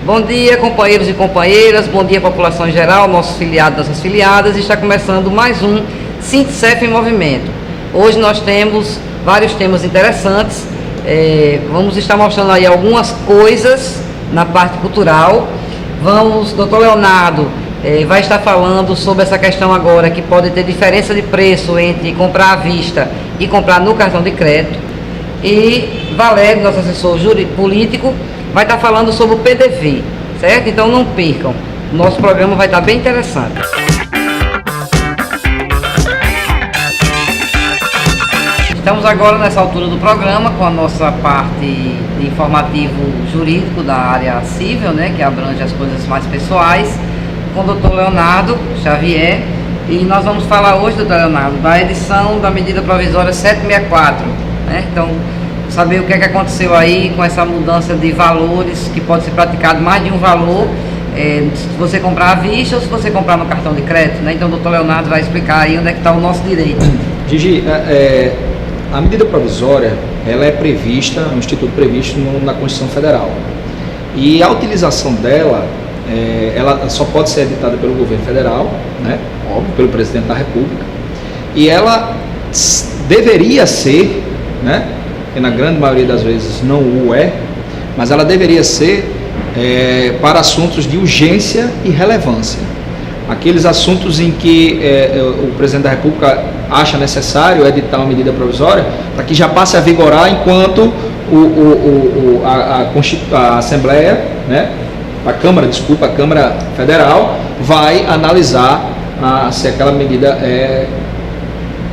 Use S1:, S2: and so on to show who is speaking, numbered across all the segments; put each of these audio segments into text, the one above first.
S1: Bom dia, companheiros e companheiras, bom dia, população em geral, nossos filiados, nossas filiadas. Está começando mais um Sintcef em Movimento. Hoje nós temos vários temas interessantes. Vamos estar mostrando aí algumas coisas na parte cultural. Doutor Leonardo vai estar falando sobre essa questão agora, que pode ter diferença de preço entre comprar à vista e comprar no cartão de crédito. E Valério, nosso assessor político, vai estar falando sobre o PDV, certo? Então não percam, nosso programa vai estar bem interessante. Estamos agora nessa altura do programa com a nossa parte de informativo jurídico da área civil, né, que abrange as coisas mais pessoais, com o doutor Leonardo Xavier. E nós vamos falar hoje, doutor Leonardo, da edição da medida provisória 764, né? Então, saber o que é que aconteceu aí com essa mudança de valores, que pode ser praticado mais de um valor, se você comprar à vista ou se você comprar no cartão de crédito, né? Então o doutor Leonardo vai explicar aí onde é que está o nosso direito.
S2: Gigi, a medida provisória, ela é prevista, um instituto previsto na Constituição Federal. E a utilização dela, ela só pode ser editada pelo governo federal, né? Óbvio, pelo presidente da República. E ela deveria ser, né? Que na grande maioria das vezes não o é, mas ela deveria ser para assuntos de urgência e relevância. Aqueles assuntos em que o presidente da República acha necessário editar uma medida provisória para que já passe a vigorar enquanto a Assembleia, né, a Câmara Federal vai analisar se aquela medida é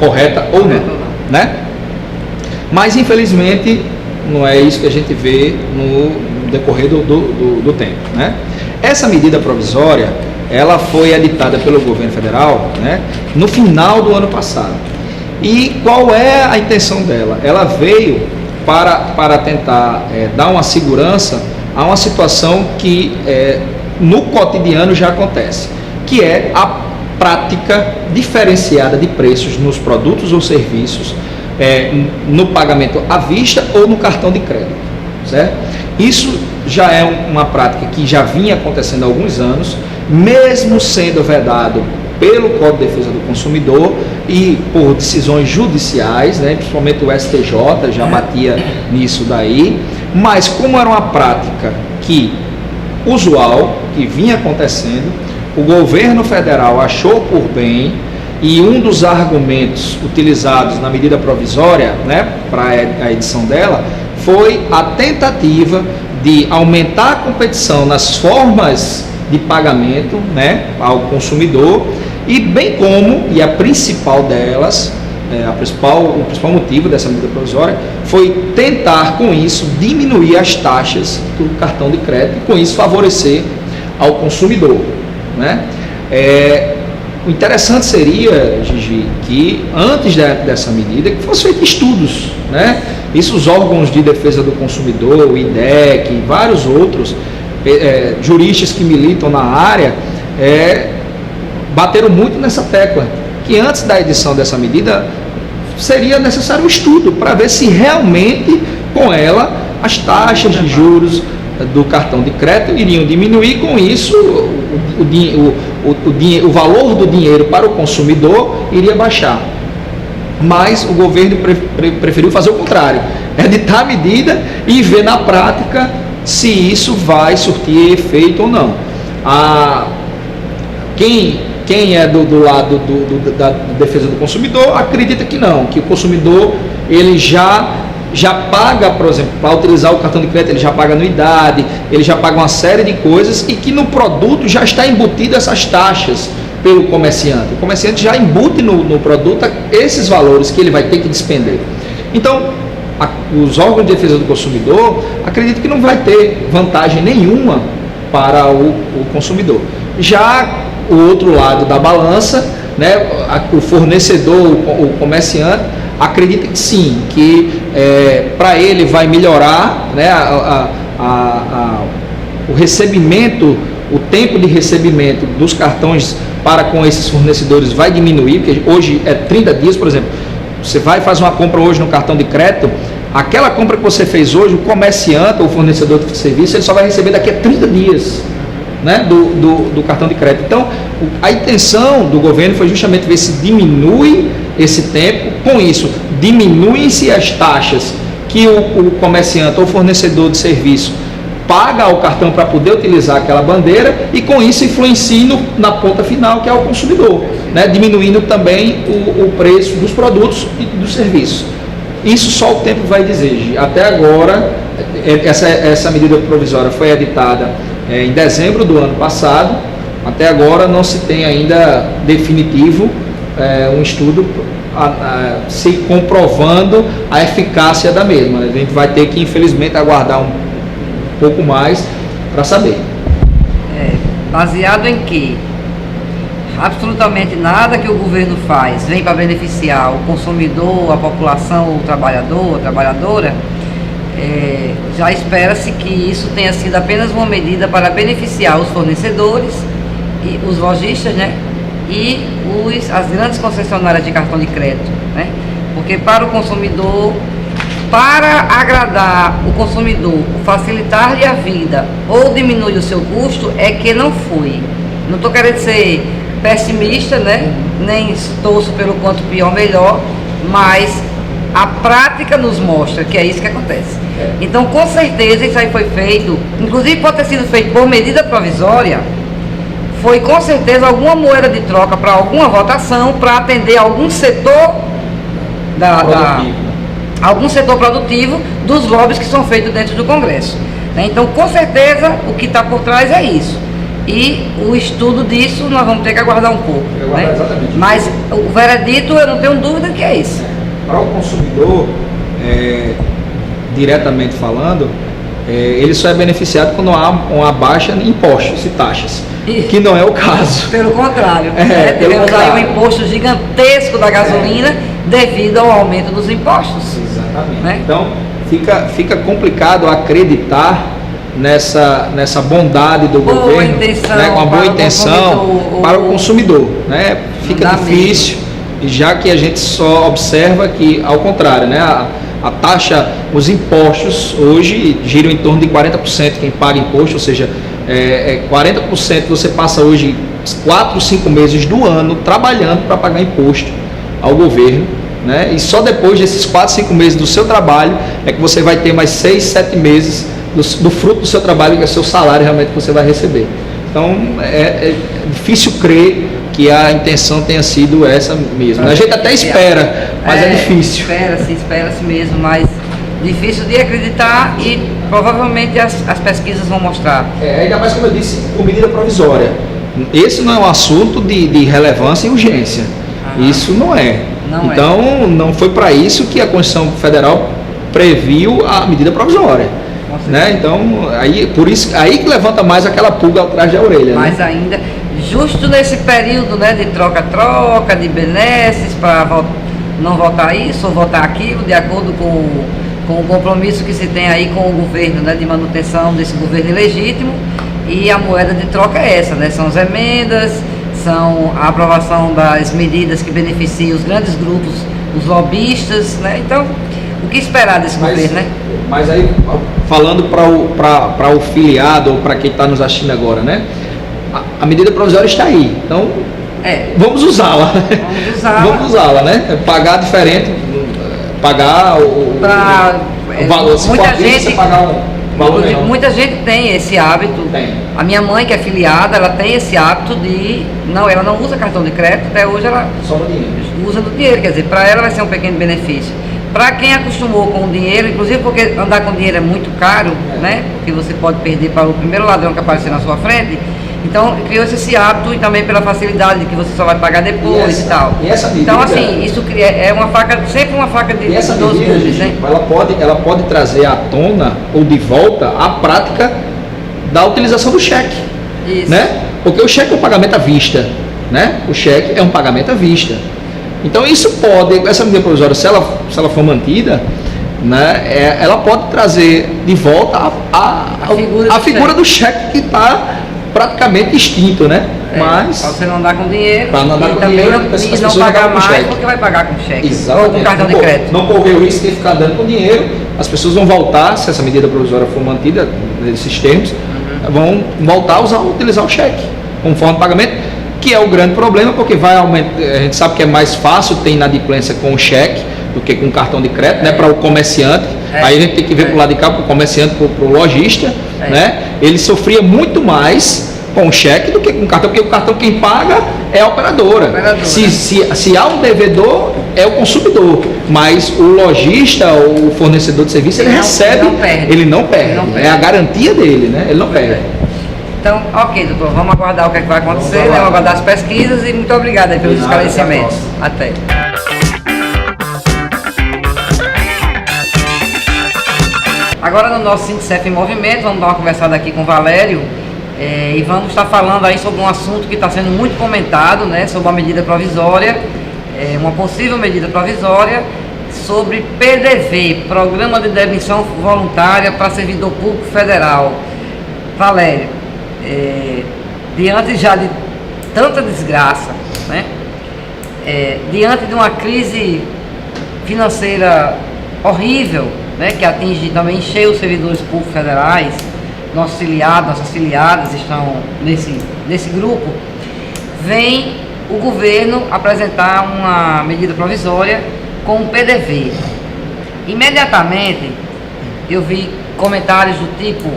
S2: correta ou não, né? Mas, infelizmente, não é isso que a gente vê no decorrer do tempo, né? Essa medida provisória, ela foi editada pelo governo federal, né, no final do ano passado. E qual é a intenção dela? Ela veio para tentar dar uma segurança a uma situação que no cotidiano já acontece, que é a prática diferenciada de preços nos produtos ou serviços, no pagamento à vista ou no cartão de crédito, certo? Isso já é uma prática que já vinha acontecendo há alguns anos, mesmo sendo vedado pelo Código de Defesa do Consumidor e por decisões judiciais, né, principalmente o STJ já batia nisso daí, mas como era uma prática usual, que vinha acontecendo, o governo federal achou por bem. E um dos argumentos utilizados na medida provisória, né, para a edição dela, foi a tentativa de aumentar a competição nas formas de pagamento, né, ao consumidor, e bem como, e a principal delas, o principal motivo dessa medida provisória foi tentar com isso diminuir as taxas do cartão de crédito e com isso favorecer ao consumidor, né? O interessante seria, Gigi, que antes dessa medida que fossem feitos estudos, né? Isso os órgãos de defesa do consumidor, o IDEC e vários outros juristas que militam na área bateram muito nessa tecla, que antes da edição dessa medida seria necessário um estudo para ver se realmente com ela as taxas de juros do cartão de crédito iriam diminuir, com isso o valor do dinheiro para o consumidor iria baixar. Mas o governo preferiu fazer o contrário, editar a medida e ver na prática se isso vai surtir efeito ou não. Quem é do lado da defesa do consumidor acredita que não, que o consumidor ele já paga, por exemplo, para utilizar o cartão de crédito, ele já paga anuidade, ele já paga uma série de coisas e que no produto já está embutido essas taxas pelo comerciante. O comerciante já embute no produto esses valores que ele vai ter que despender. Então, os órgãos de defesa do consumidor acreditam que não vai ter vantagem nenhuma para o consumidor. Já o outro lado da balança, né, o fornecedor, o comerciante, acredita que sim, que para ele vai melhorar, né, o recebimento, o tempo de recebimento dos cartões para com esses fornecedores vai diminuir, porque hoje é 30 dias, por exemplo. Você vai fazer uma compra hoje no cartão de crédito, Aquela compra que você fez hoje, o comerciante ou o fornecedor de serviço, ele só vai receber daqui a 30 dias, né, do cartão de crédito. Então, a intenção do governo foi justamente ver se diminui esse tempo. Com isso, diminuem-se as taxas que o comerciante ou fornecedor de serviço paga ao cartão para poder utilizar aquela bandeira, e com isso influencia na ponta final, que é o consumidor, né, diminuindo também o preço dos produtos e dos serviços. Isso só o tempo vai dizer. Até agora, essa medida provisória foi editada em dezembro do ano passado. Até agora não se tem ainda definitivo um estudo se comprovando a eficácia da mesma. A gente vai ter que, infelizmente, aguardar um pouco mais para saber.
S1: Baseado em que absolutamente nada que o governo faz vem para beneficiar o consumidor, a população, o trabalhador, a trabalhadora, já espera-se que isso tenha sido apenas uma medida para beneficiar os fornecedores, e os lojistas, né, e as grandes concessionárias de cartão de crédito, né? Porque para o consumidor, para agradar o consumidor, facilitar-lhe a vida ou diminuir o seu custo, é que não foi. Não estou querendo ser pessimista, né? Nem torço pelo quanto pior melhor, mas a prática nos mostra que é isso que acontece. Então, com certeza, isso aí foi feito, inclusive pode ter sido feito por medida provisória, foi com certeza alguma moeda de troca para alguma votação, para atender algum setor algum setor produtivo dos lobbies que são feitos dentro do Congresso, né? Então, com certeza, o que está por trás é isso. E o estudo disso nós vamos ter que aguardar um pouco. Né?
S2: Exatamente.
S1: Mas o veredito, eu não tenho dúvida que é isso.
S2: Para o consumidor, diretamente falando, ele só é beneficiado quando há uma baixa em impostos e taxas, que não é o caso.
S1: Pelo contrário,
S2: temos
S1: aí um imposto gigantesco da gasolina devido ao aumento dos impostos.
S2: Exatamente.
S1: Né?
S2: Então, fica complicado acreditar nessa bondade do governo, né, com uma boa intenção para o consumidor, né? Fica difícil, já que a gente só observa que, ao contrário, né, a taxa, os impostos hoje giram em torno de 40% quem paga imposto, ou seja, 40% você passa hoje 4, 5 meses do ano trabalhando para pagar imposto ao governo, né? E só depois desses 4, 5 meses do seu trabalho é que você vai ter mais 6, 7 meses do fruto do seu trabalho, que é o seu salário realmente que você vai receber. Então, é difícil crer que a intenção tenha sido essa mesmo. A gente até espera, mas é difícil.
S1: Espera-se mesmo, mas difícil de acreditar, e provavelmente as pesquisas vão mostrar.
S2: Ainda mais, como eu disse, por medida provisória. Esse não é um assunto de relevância e urgência. Isso não é. Então, não foi para isso que a Constituição Federal previu a medida provisória. Né? Então, por isso, aí que levanta mais aquela pulga atrás da orelha.
S1: Mas
S2: né?
S1: ainda, justo nesse período, né, de troca-troca, de benesses, para não votar isso ou votar aquilo, de acordo com o compromisso que se tem aí com o governo, né, de manutenção desse governo ilegítimo, e a moeda de troca é essa, né? São as emendas, são a aprovação das medidas que beneficiam os grandes grupos, os lobistas, né? Então, o que esperar desse governo, né?
S2: Mas aí, falando para o filiado ou para quem está nos assistindo agora, né? A medida provisória está aí, então vamos usá-la. Vamos usá-la, né? Pagar diferente, pagar o valor. Se
S1: muita gente,
S2: pagar um valor menor.
S1: Muita gente tem esse hábito.
S2: Tem.
S1: A minha mãe, que é filiada, ela tem esse hábito de... ela não usa cartão de crédito, até hoje ela
S2: só no dinheiro.
S1: Usa do dinheiro, quer dizer, para ela vai ser um pequeno benefício. Para quem acostumou com o dinheiro, inclusive porque andar com dinheiro é muito caro, né? Porque você pode perder para o primeiro ladrão que aparecer na sua frente. Então, criou-se esse hábito, e também pela facilidade de que você só vai pagar depois e tal. Então, assim, isso é uma faca, sempre uma faca de dois gumes, né?
S2: Ela pode trazer à tona ou de volta a prática da utilização do cheque.
S1: Isso.
S2: Né? Porque o cheque é um pagamento à vista, né? O cheque é um pagamento à vista. Então, essa medida provisória, se ela for mantida, né, ela pode trazer de volta a figura do cheque que está praticamente extinto, né? Mas
S1: para você não andar com dinheiro,
S2: para não andar com
S1: também
S2: dinheiro,
S1: não pagar mais, porque vai pagar com cheque.
S2: Exatamente.
S1: Ou com cartão de crédito.
S2: Não correr o risco de ficar dando com dinheiro as pessoas vão voltar, se essa medida provisória for mantida, nesses termos, vão voltar a utilizar o cheque como forma de pagamento, que é o grande problema, porque vai aumentar. A gente sabe que é mais fácil ter inadimplência com o cheque do que com cartão de crédito, né, para o comerciante. Aí a gente tem que ver para o lado de cá, para o comerciante, para o lojista, né? Ele sofria muito mais com o cheque do que com o cartão, porque o cartão quem paga é a operadora. Se há um devedor, é o consumidor, mas o lojista ou o fornecedor de serviço, ele recebe, ele não perde. É a garantia dele, né? Ele não perde.
S1: Então, ok, doutor, vamos aguardar o que, é que vai acontecer, vamos aguardar as pesquisas e muito obrigado aí pelos esclarecimentos. Até. Agora no nosso Sintcef em Movimento, vamos dar uma conversada aqui com o Valério e vamos estar falando aí sobre um assunto que está sendo muito comentado, né, sobre uma medida provisória, uma possível medida provisória sobre PDV, Programa de Demissão Voluntária para Servidor Público Federal. Valério, diante já de tanta desgraça, né, diante de uma crise financeira horrível, né, que atinge também cheio os servidores públicos federais, nossos filiados, nossas filiadas estão nesse grupo, vem o governo apresentar uma medida provisória com o PDV. Imediatamente eu vi comentários do tipo: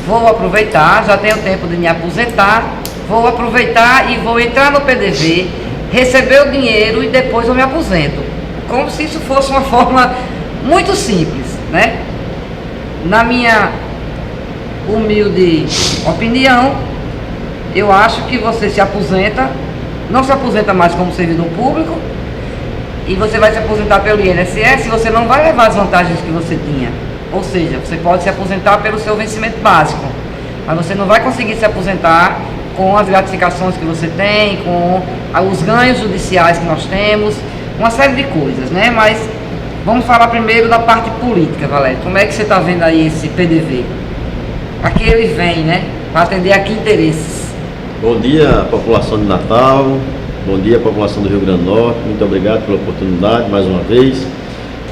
S1: vou aproveitar, já tenho tempo de me aposentar, vou aproveitar e vou entrar no PDV, receber o dinheiro e depois eu me aposento. Como se isso fosse uma forma muito simples, né? Na minha humilde opinião, eu acho que você se aposenta, não se aposenta mais como servidor público, e você vai se aposentar pelo INSS, você não vai levar as vantagens que você tinha. Ou seja, você pode se aposentar pelo seu vencimento básico, mas você não vai conseguir se aposentar com as gratificações que você tem, com os ganhos judiciais que nós temos, uma série de coisas, né? Mas vamos falar primeiro da parte política, Valério. Como é que você está vendo aí esse PDV? Para que ele vem, né? Para atender a que interesses?
S3: Bom dia, população de Natal. Bom dia, população do Rio Grande do Norte. Muito obrigado pela oportunidade, mais uma vez.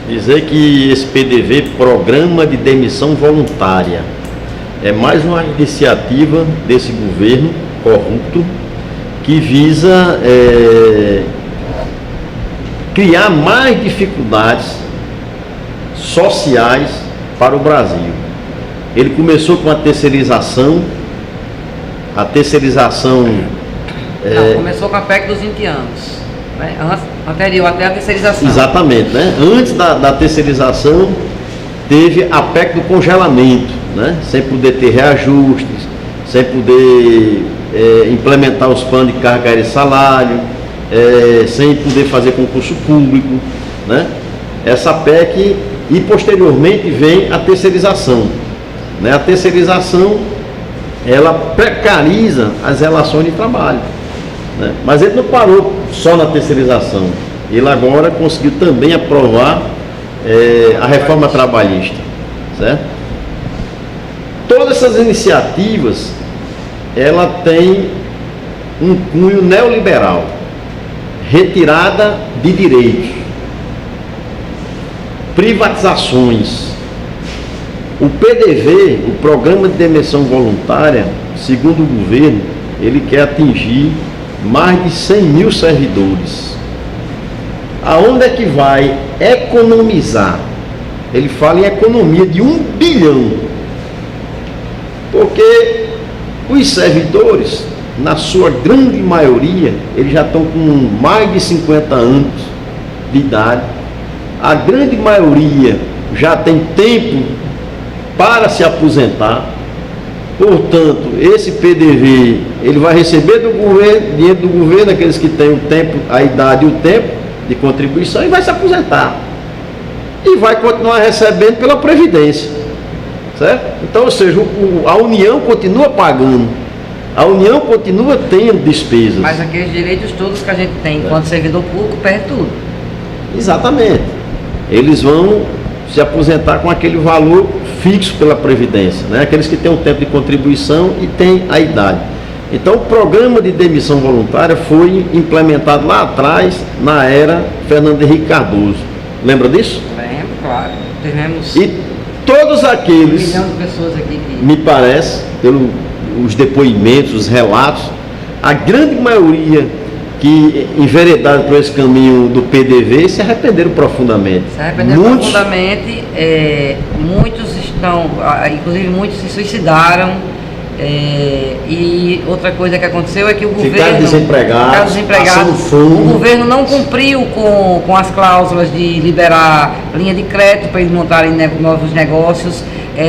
S3: Dizer que esse PDV, Programa de Demissão Voluntária, é mais uma iniciativa desse governo corrupto que visa criar mais dificuldades sociais para o Brasil. Ele começou com a terceirização. A terceirização...
S1: começou com a PEC dos 20 anos, né? Anterior até a terceirização.
S3: Exatamente, né? Antes da terceirização, teve a PEC do congelamento, né? Sem poder ter reajustes, sem poder implementar os planos de carga aérea e salário, sem poder fazer concurso público, né? Essa PEC, e posteriormente vem a terceirização, né? A terceirização, ela precariza as relações de trabalho, né? Mas ele não parou só na terceirização, ele agora conseguiu também aprovar a reforma trabalhista, certo? Todas essas iniciativas, ela tem um cunho neoliberal, retirada de direitos, privatizações. O PDV, o Programa de Demissão Voluntária, segundo o governo, ele quer atingir mais de 100 mil servidores. Aonde é que vai economizar? Ele fala em economia de 1 bilhão. Porque os servidores, na sua grande maioria, eles já estão com mais de 50 anos de idade. A grande maioria já tem tempo para se aposentar. Portanto, esse PDV, ele vai receber do governo, dinheiro do governo, aqueles que têm o tempo, a idade e o tempo de contribuição, e vai se aposentar. E vai continuar recebendo pela Previdência. Certo? Então, ou seja, a União continua pagando. A União continua tendo despesas.
S1: Mas aqueles direitos todos que a gente tem enquanto servidor público, perde tudo.
S3: Exatamente. Eles vão se aposentar com aquele valor fixo pela Previdência, né? Aqueles que têm um tempo de contribuição e têm a idade. Então, o programa de demissão voluntária foi implementado lá atrás, na era Fernando Henrique Cardoso. Lembra disso?
S1: Lembro, claro. Tivemos
S3: E todos aqueles,
S1: 1 milhão de pessoas aqui que...
S3: me parece, pelos depoimentos, os relatos, a grande maioria que enveredaram por esse caminho do PDV se arrependeram profundamente.
S1: Se arrependeram profundamente, muitos estão, inclusive muitos se suicidaram. E outra coisa que aconteceu é que o
S3: ficaram
S1: governo,
S3: passando fome.
S1: O governo não cumpriu com as cláusulas de liberar linha de crédito para eles montarem novos negócios,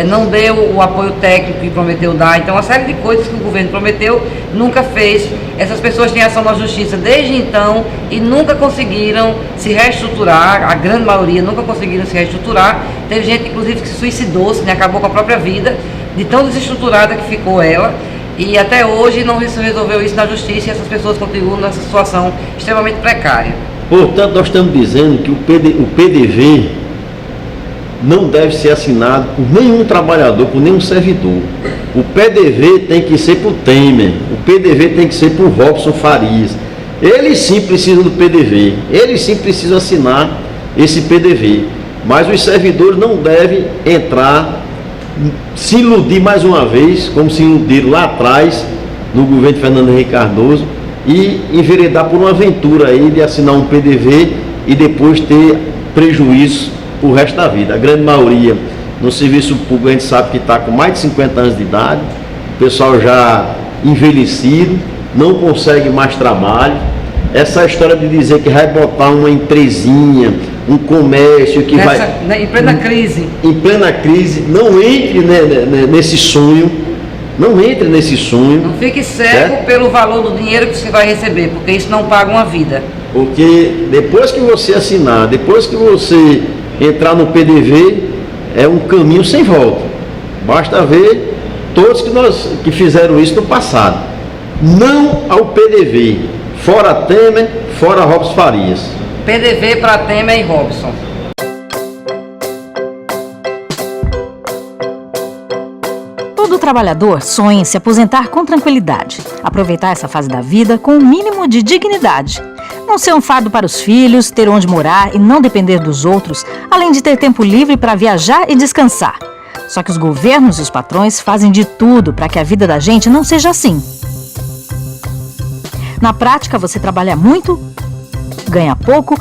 S1: não deu o apoio técnico que prometeu dar. Então, uma série de coisas que o governo prometeu nunca fez. Essas pessoas têm ação na justiça desde então e nunca conseguiram se reestruturar. A grande maioria nunca conseguiram se reestruturar. Teve gente, inclusive, que se suicidou, acabou com a própria vida, de tão desestruturada que ficou ela, e até hoje não se resolveu isso na justiça, e essas pessoas continuam nessa situação extremamente precária.
S3: Portanto, nós estamos dizendo que o PDV não deve ser assinado por nenhum trabalhador, por nenhum servidor. O PDV tem que ser por Temer, o PDV tem que ser por Robson Farias. Eles sim precisam do PDV, eles sim precisam assinar esse PDV, mas os servidores não devem entrar, se iludir mais uma vez, como se iludiram lá atrás, no governo de Fernando Henrique Cardoso, e enveredar por uma aventura aí de assinar um PDV e depois ter prejuízo o resto da vida. A grande maioria no serviço público, a gente sabe que está com mais de 50 anos de idade, o pessoal já envelhecido, não consegue mais trabalho. Essa história de dizer que vai botar uma empresinha, um comércio que
S1: em plena crise.
S3: Em plena crise, não entre nesse sonho, não entre nesse sonho.
S1: Não fique cego pelo valor do dinheiro que você vai receber, porque isso não paga uma vida.
S3: Porque depois que você assinar, depois que você entrar no PDV, é um caminho sem volta. Basta ver todos que fizeram isso no passado. Não ao PDV. Fora Temer, fora Robson Farias.
S1: PDV para Temer e Robson.
S4: Todo trabalhador sonha em se aposentar com tranquilidade, aproveitar essa fase da vida com um mínimo de dignidade. Não ser um fardo para os filhos, ter onde morar e não depender dos outros, além de ter tempo livre para viajar e descansar. Só que os governos e os patrões fazem de tudo para que a vida da gente não seja assim. Na prática, você trabalha muito, ganha pouco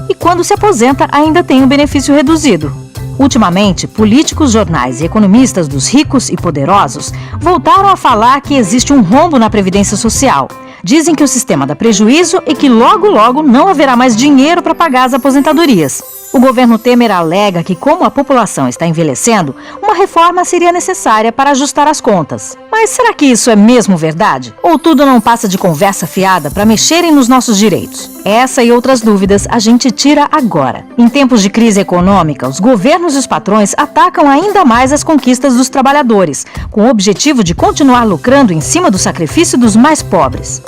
S4: e quando se aposenta ainda tem um benefício reduzido. Ultimamente, políticos, jornais e economistas dos ricos e poderosos voltaram a falar que existe um rombo na Previdência Social. Dizem que o sistema dá prejuízo e que logo não haverá mais dinheiro para pagar as aposentadorias. O governo Temer alega que, como a população está envelhecendo, uma reforma seria necessária para ajustar as contas. Mas será que isso é mesmo verdade? Ou tudo não passa de conversa fiada para mexerem nos nossos direitos? Essa e outras dúvidas a gente tira agora. Em tempos de crise econômica, os governos e os patrões atacam ainda mais as conquistas dos trabalhadores, com o objetivo de continuar lucrando em cima do sacrifício dos mais pobres.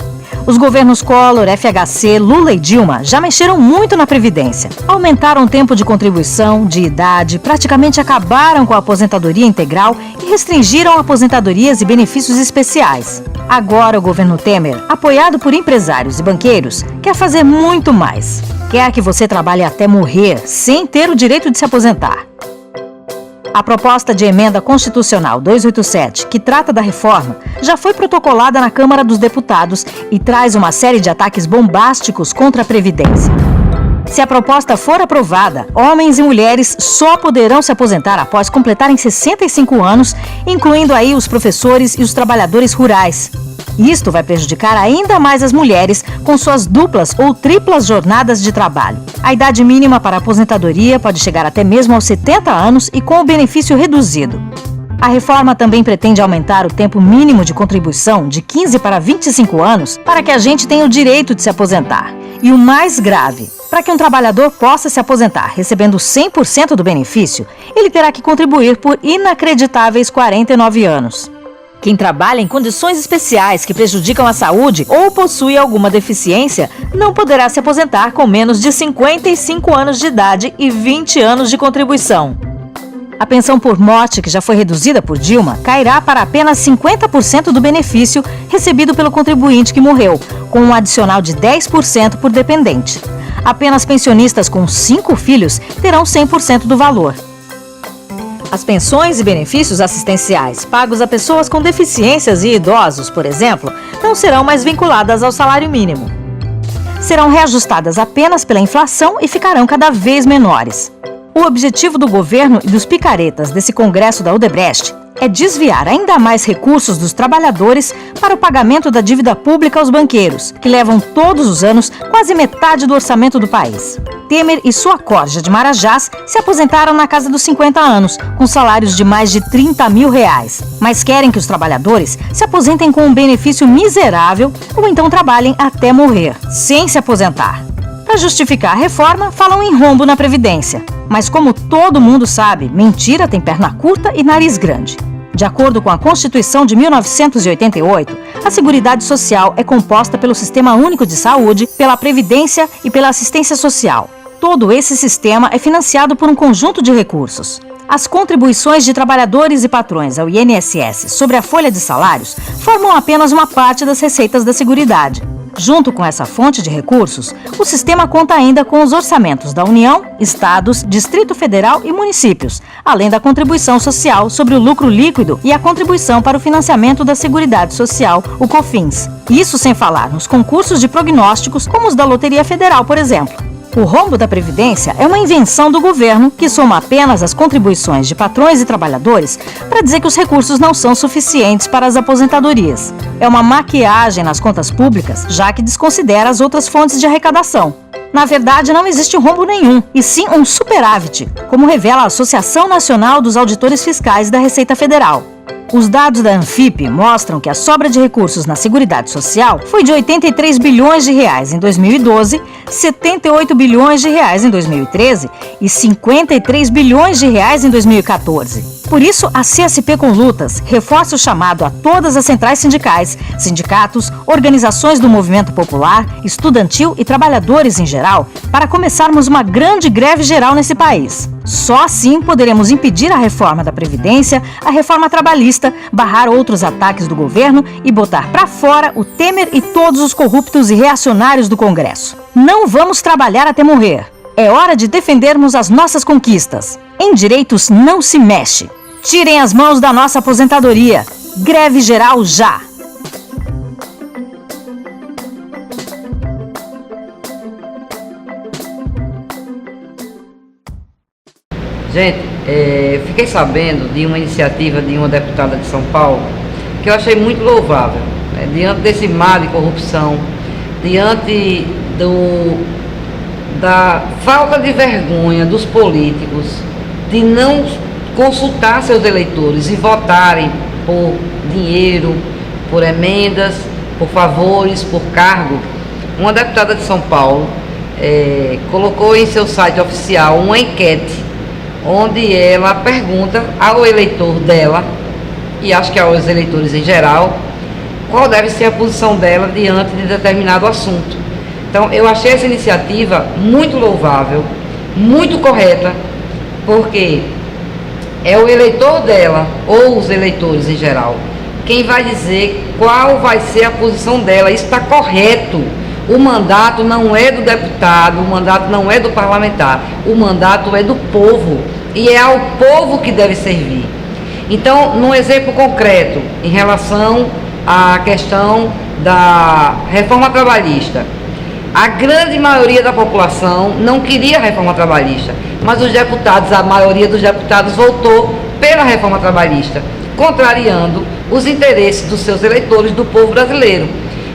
S4: Os governos Collor, FHC, Lula e Dilma já mexeram muito na Previdência. Aumentaram o tempo de contribuição, de idade, praticamente acabaram com a aposentadoria integral e restringiram aposentadorias e benefícios especiais. Agora o governo Temer, apoiado por empresários e banqueiros, quer fazer muito mais. Quer que você trabalhe até morrer sem ter o direito de se aposentar. A proposta de emenda constitucional 287, que trata da reforma, já foi protocolada na Câmara dos Deputados e traz uma série de ataques bombásticos contra a Previdência. Se a proposta for aprovada, homens e mulheres só poderão se aposentar após completarem 65 anos, incluindo aí os professores e os trabalhadores rurais. Isto vai prejudicar ainda mais as mulheres com suas duplas ou triplas jornadas de trabalho. A idade mínima para a aposentadoria pode chegar até mesmo aos 70 anos e com o benefício reduzido. A reforma também pretende aumentar o tempo mínimo de contribuição de 15 para 25 anos para que a gente tenha o direito de se aposentar. E o mais grave, para que um trabalhador possa se aposentar recebendo 100% do benefício, ele terá que contribuir por inacreditáveis 49 anos. Quem trabalha em condições especiais que prejudicam a saúde ou possui alguma deficiência não poderá se aposentar com menos de 55 anos de idade e 20 anos de contribuição. A pensão por morte, que já foi reduzida por Dilma, cairá para apenas 50% do benefício recebido pelo contribuinte que morreu, com um adicional de 10% por dependente. Apenas pensionistas com 5 filhos terão 100% do valor. As pensões e benefícios assistenciais pagos a pessoas com deficiências e idosos, por exemplo, não serão mais vinculadas ao salário mínimo. Serão reajustadas apenas pela inflação e ficarão cada vez menores. O objetivo do governo e dos picaretas desse congresso da Odebrecht é desviar ainda mais recursos dos trabalhadores para o pagamento da dívida pública aos banqueiros, que levam todos os anos quase metade do orçamento do país. Temer e sua corja de marajás se aposentaram na casa dos 50 anos, com salários de mais de 30 mil reais. Mas querem que os trabalhadores se aposentem com um benefício miserável ou então trabalhem até morrer, sem se aposentar. Para justificar a reforma, falam em rombo na Previdência. Mas como todo mundo sabe, mentira tem perna curta e nariz grande. De acordo com a Constituição de 1988, a Seguridade Social é composta pelo Sistema Único de Saúde, pela Previdência e pela Assistência Social. Todo esse sistema é financiado por um conjunto de recursos. As contribuições de trabalhadores e patrões ao INSS sobre a folha de salários formam apenas uma parte das receitas da Seguridade. Junto com essa fonte de recursos, o sistema conta ainda com os orçamentos da União, Estados, Distrito Federal e municípios, além da contribuição social sobre o lucro líquido e a contribuição para o financiamento da Seguridade Social, o COFINS. Isso sem falar nos concursos de prognósticos, como os da Loteria Federal, por exemplo. O rombo da Previdência é uma invenção do governo que soma apenas as contribuições de patrões e trabalhadores para dizer que os recursos não são suficientes para as aposentadorias. É uma maquiagem nas contas públicas, já que desconsidera as outras fontes de arrecadação. Na verdade, não existe rombo nenhum, e sim um superávit, como revela a Associação Nacional dos Auditores Fiscais da Receita Federal. Os dados da Anfip mostram que a sobra de recursos na Seguridade Social foi de 83 bilhões de reais em 2012, 78 bilhões de reais em 2013 e 53 bilhões de reais em 2014. Por isso, a CSP com Lutas reforça o chamado a todas as centrais sindicais, sindicatos, organizações do movimento popular, estudantil e trabalhadores em geral, para começarmos uma grande greve geral nesse país. Só assim poderemos impedir a reforma da Previdência, a reforma trabalhista, barrar outros ataques do governo e botar para fora o Temer e todos os corruptos e reacionários do Congresso. Não vamos trabalhar até morrer. É hora de defendermos as nossas conquistas. Em direitos não se mexe. Tirem as mãos da nossa aposentadoria. Greve geral já!
S1: Gente, fiquei sabendo de uma iniciativa de uma deputada de São Paulo que eu achei muito louvável. Diante desse mar de corrupção, diante da falta de vergonha dos políticos de não consultar seus eleitores e votarem por dinheiro, por emendas, por favores, por cargo, uma deputada de São Paulo colocou em seu site oficial uma enquete onde ela pergunta ao eleitor dela, e acho que aos eleitores em geral, qual deve ser a posição dela diante de determinado assunto. Então, eu achei essa iniciativa muito louvável, muito correta, porque é o eleitor dela, ou os eleitores em geral, quem vai dizer qual vai ser a posição dela. Isso está correto. O mandato não é do deputado, o mandato não é do parlamentar, o mandato é do povo, e é ao povo que deve servir. Então, num exemplo concreto, em relação à questão da reforma trabalhista, a grande maioria da população não queria a reforma trabalhista, mas os deputados, a maioria dos deputados votou pela reforma trabalhista, contrariando os interesses dos seus eleitores, do povo brasileiro.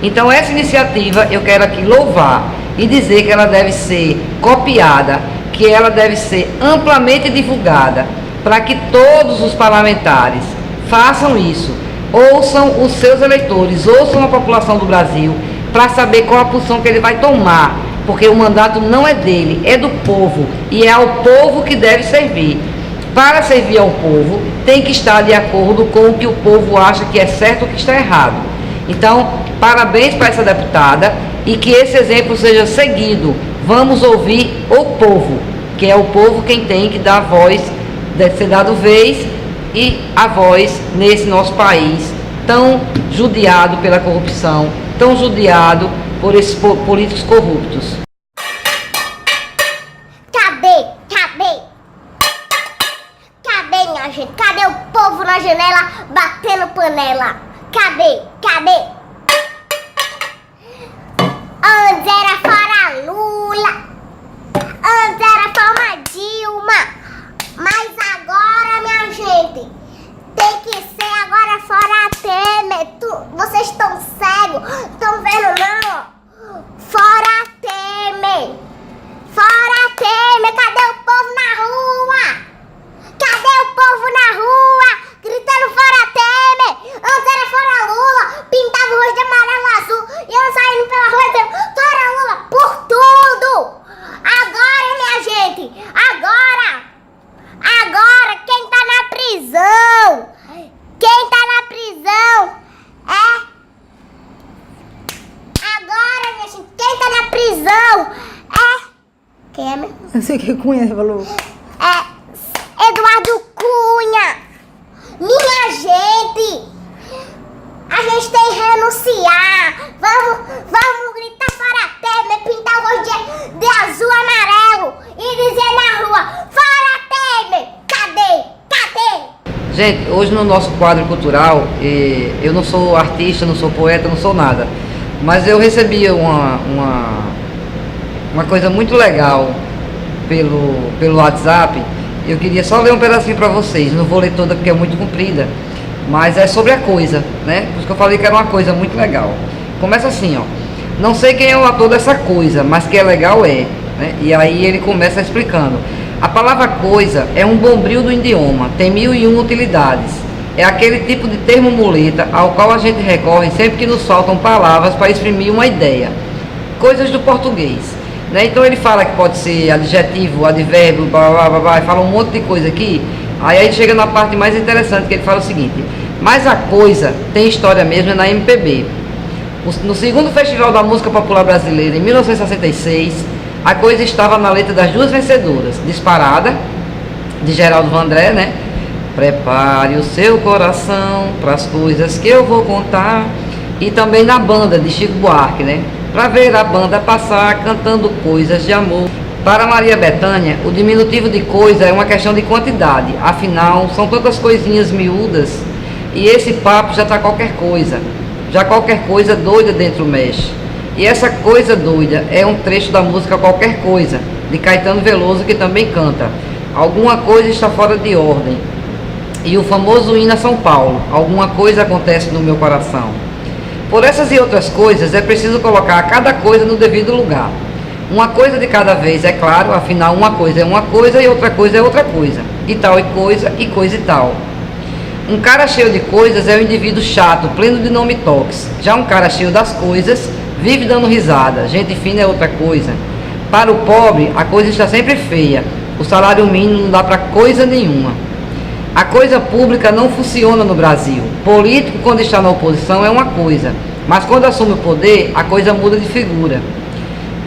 S1: Então, essa iniciativa eu quero aqui louvar e dizer que ela deve ser copiada, que ela deve ser amplamente divulgada, para que todos os parlamentares façam isso, ouçam os seus eleitores, ouçam a população do Brasil, para saber qual a posição que ele vai tomar, porque o mandato não é dele, é do povo, e é ao povo que deve servir. Para servir ao povo, tem que estar de acordo com o que o povo acha que é certo ou que está errado. Então, parabéns para essa deputada, e que esse exemplo seja seguido. Vamos ouvir o povo, que é o povo quem tem que dar voz, deve ser dado vez e a voz nesse nosso país tão judiado pela corrupção, tão judiado por esses políticos corruptos.
S5: Cadê? Cadê? Cadê minha minha gente? Cadê o povo na janela batendo panela? Cadê? Antes era fora Lula, antes era fora Dilma, mas agora, minha gente, tem que ser agora fora Temer. Vocês estão cegos? Estão vendo não? Fora Temer! Fora Temer! Cadê o povo na rua? Cadê o povo na rua? Gritando fora Temer! Antes era fora Lula, pintava o rosto de amarelo azul e eu saindo pela rua dizendo fora Lula por tudo! Agora, minha gente! Agora, quem tá na prisão? Quem tá na prisão é... Agora, minha gente, quem tá na prisão é... Quem é mesmo?
S6: Não sei o que Cunha falou.
S5: É Eduardo Cunha. Minha gente, a gente tem que renunciar. Vamos gritar fora Temer, pintar o rosto de azul e amarelo e dizer na rua, fora Temer, cadê?
S1: Gente, hoje no nosso quadro cultural, eu não sou artista, não sou poeta, não sou nada, mas eu recebi uma coisa muito legal pelo WhatsApp. Eu queria só ler um pedacinho para vocês, não vou ler toda porque é muito comprida, mas é sobre a coisa, né? Por isso que eu falei que era uma coisa muito legal. Começa assim, ó: não sei quem é o ator dessa coisa, mas que é legal é, né? E aí ele começa explicando. A palavra coisa é um bombril do idioma, tem 1001 utilidades. É aquele tipo de termo muleta ao qual a gente recorre sempre que nos faltam palavras para exprimir uma ideia. Coisas do português, né? Então ele fala que pode ser adjetivo, advérbio, blá, blá, blá, blá, fala um monte de coisa aqui. Aí ele chega na parte mais interessante, que ele fala o seguinte: mas a coisa tem história mesmo na MPB. No segundo Festival da Música Popular Brasileira, em 1966, a coisa estava na letra das duas vencedoras, Disparada, de Geraldo Vandré, né? Prepare o seu coração para as coisas que eu vou contar. E também na Banda, de Chico Buarque, né? Para ver a banda passar cantando coisas de amor. Para Maria Bethânia, o diminutivo de coisa é uma questão de quantidade. Afinal, são tantas coisinhas miúdas e esse papo já está qualquer coisa. Já qualquer coisa doida dentro mexe. E essa coisa doida é um trecho da música Qualquer Coisa, de Caetano Veloso, que também canta: alguma coisa está fora de ordem. E o famoso hino a São Paulo: alguma coisa acontece no meu coração. Por essas e outras coisas, é preciso colocar cada coisa no devido lugar. Uma coisa de cada vez, é claro, afinal uma coisa é uma coisa e outra coisa é outra coisa. E tal e coisa e tal. Um cara cheio de coisas é um indivíduo chato, pleno de nome toques. Já um cara cheio das coisas vive dando risada. Gente fina é outra coisa. Para o pobre, a coisa está sempre feia. O salário mínimo não dá para coisa nenhuma. A coisa pública não funciona no Brasil. Político, quando está na oposição, é uma coisa, mas quando assume o poder, a coisa muda de figura.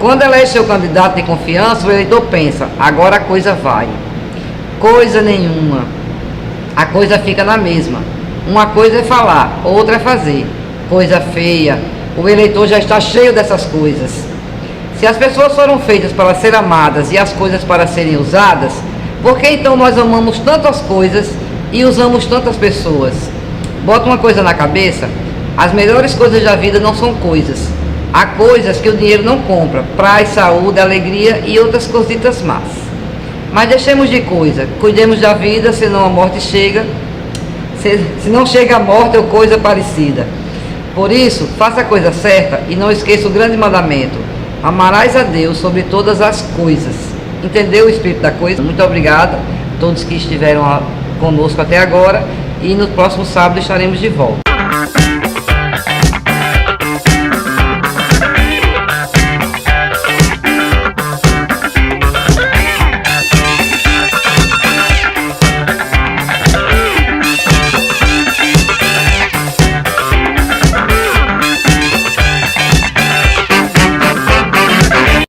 S1: Quando elege seu candidato de confiança, o eleitor pensa: agora a coisa vai. Coisa nenhuma. A coisa fica na mesma. Uma coisa é falar, outra é fazer. Coisa feia. O eleitor já está cheio dessas coisas. Se as pessoas foram feitas para ser amadas e as coisas para serem usadas, por que então nós amamos tantas coisas e usamos tantas pessoas? Bota uma coisa na cabeça: as melhores coisas da vida não são coisas. Há coisas que o dinheiro não compra: paz, saúde, alegria e outras cositas más. Mas deixemos de coisa, cuidemos da vida, senão a morte chega. Se não chega a morte ou coisa parecida. Por isso, faça a coisa certa e não esqueça o grande mandamento: amarás a Deus sobre todas as coisas. Entendeu o espírito da coisa? Muito obrigada a todos que estiveram conosco até agora, e no próximo sábado estaremos de volta.